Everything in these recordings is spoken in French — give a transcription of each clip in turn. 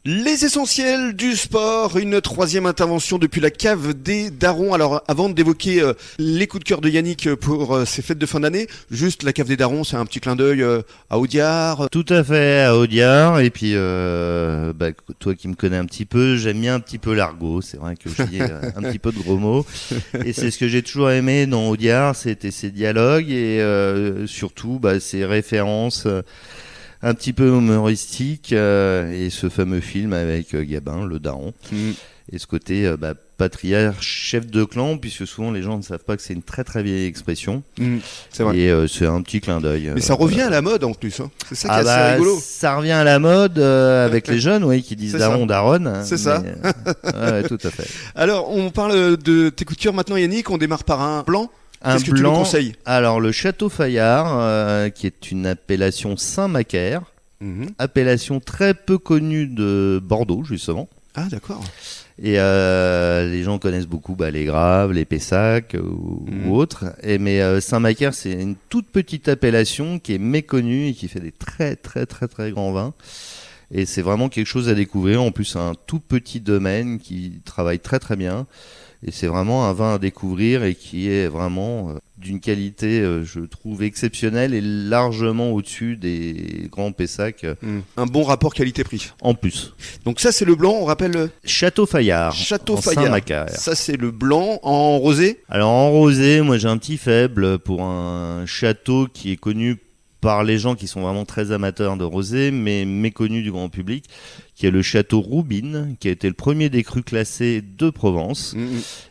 Les essentiels du sport, une troisième intervention depuis la cave des Darons. Alors avant d'évoquer les coups de cœur de Yannick pour ces fêtes de fin d'année, juste la cave des Darons, c'est un petit clin d'œil à Audiard. Tout à fait, à Audiard. Et puis, toi qui me connais un petit peu, j'aime bien un petit peu l'argot. C'est vrai que je dis un petit peu de gros mots. Et c'est ce que j'ai toujours aimé dans Audiard, c'était ses dialogues et surtout ses références un petit peu humoristiques et ce fameux film avec Gabin, le daron. Et ce côté patriarche, chef de clan, puisque souvent les gens ne savent pas que c'est une très très vieille expression. C'est vrai. Et c'est un petit clin d'œil. Mais ça revient à la mode en plus. Hein. C'est ça qui est assez rigolo. Ça revient à la mode avec les jeunes, oui, qui disent daron, daronne. C'est ça. Ouais, tout à fait. Alors, on parle de tes coups de cœur maintenant, Yannick. On démarre par un blanc. Qu'est-ce que tu nous conseilles ? Alors, le Château Fayard, qui est une appellation Saint-Macaire, appellation très peu connue de Bordeaux, justement. Ah, d'accord. Et les gens connaissent beaucoup les Graves, les Pessac ou autres. Mais Saint-Macaire, c'est une toute petite appellation qui est méconnue et qui fait des très très très très grands vins. Et c'est vraiment quelque chose à découvrir. En plus, c'est un tout petit domaine qui travaille très très bien. Et c'est vraiment un vin à découvrir et qui est vraiment d'une qualité, je trouve, exceptionnelle et largement au-dessus des grands Pessac. Un bon rapport qualité-prix. En plus. Donc ça, c'est le blanc, on rappelle Château Fayard. Château Fayard. Saint-Macaire. Ça, c'est le blanc en rosé. Alors en rosé, moi j'ai un petit faible pour un château qui est connu par les gens qui sont vraiment très amateurs de rosé, mais méconnu du grand public, qui est le château Roubine, qui a été le premier des crus classés de Provence,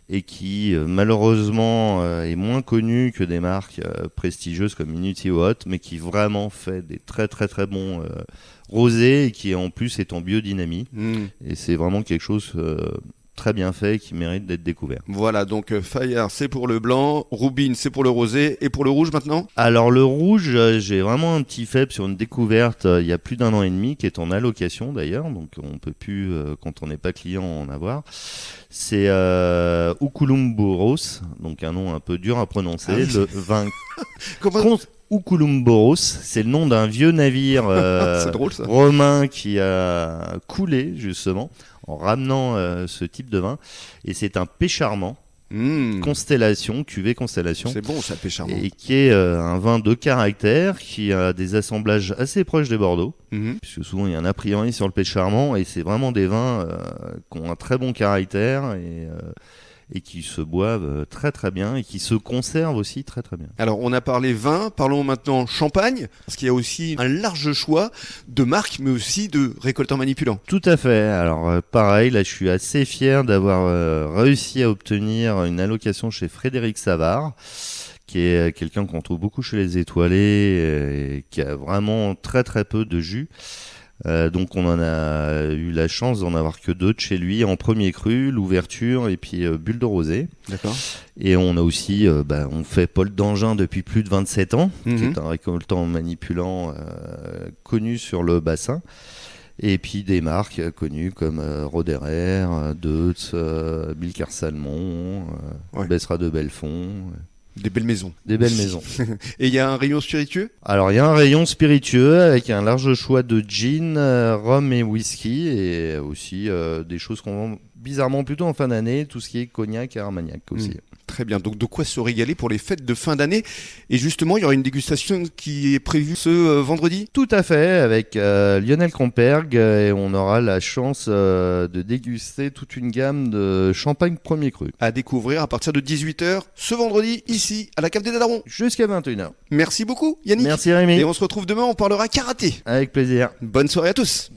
et qui malheureusement est moins connu que des marques prestigieuses comme Minuti ou Hot, mais qui vraiment fait des très très très bons rosés, et qui en plus est en biodynamie. Et c'est vraiment quelque chose très bien fait qui mérite d'être découvert. Voilà, donc Fayard c'est pour le blanc, Roubine c'est pour le rosé, et pour le rouge maintenant ? Alors le rouge, j'ai vraiment un petit faible sur une découverte il y a plus d'1 an et demi, qui est en allocation d'ailleurs, donc on peut plus, quand on n'est pas client, en avoir. C'est Oukoulumboros, donc un nom un peu dur à prononcer. Le vin Oukoulumboros, c'est le nom d'un vieux navire c'est drôle, ça. romain qui a coulé justement en ramenant ce type de vin, et c'est un Pécharmant Constellation, cuvée Constellation. C'est bon ça, Pécharmant. Et qui est un vin de caractère, qui a des assemblages assez proches des Bordeaux, puisque souvent il y a un a priori sur le Pécharmant, et c'est vraiment des vins qui ont un très bon caractère et qui se boivent très très bien et qui se conservent aussi très très bien. Alors on a parlé vin, parlons maintenant champagne, parce qu'il y a aussi un large choix de marques, mais aussi de récoltants manipulants. Tout à fait. Alors pareil, là je suis assez fier d'avoir réussi à obtenir une allocation chez Frédéric Savard, qui est quelqu'un qu'on trouve beaucoup chez les étoilés, et qui a vraiment très très peu de jus. Donc on en a eu la chance d'en avoir que 2 de chez lui, en premier cru, l'ouverture et puis bulle de rosé. D'accord. Et on a aussi, on fait Paul d'Angin depuis plus de 27 ans, qui est un récoltant manipulant connu sur le bassin. Et puis des marques connues comme Roderer, Deutz, Bilker Salmon, Bessera de Belfond. Des belles maisons. Des belles maisons. Et il y a un rayon spiritueux ? Alors il y a un rayon spiritueux avec un large choix de gin, rhum et whisky, et aussi des choses qu'on vend bizarrement plutôt en fin d'année, tout ce qui est cognac et armagnac aussi. Très bien, donc de quoi se régaler pour les fêtes de fin d'année. Et justement, il y aura une dégustation qui est prévue ce vendredi ? Tout à fait, avec Lionel Kromperg, et on aura la chance de déguster toute une gamme de champagne premier cru. À découvrir à partir de 18h ce vendredi, ici, à la cave des Darons. Jusqu'à 21h. Merci beaucoup, Yannick. Merci Rémi. Et on se retrouve demain, on parlera karaté. Avec plaisir. Bonne soirée à tous.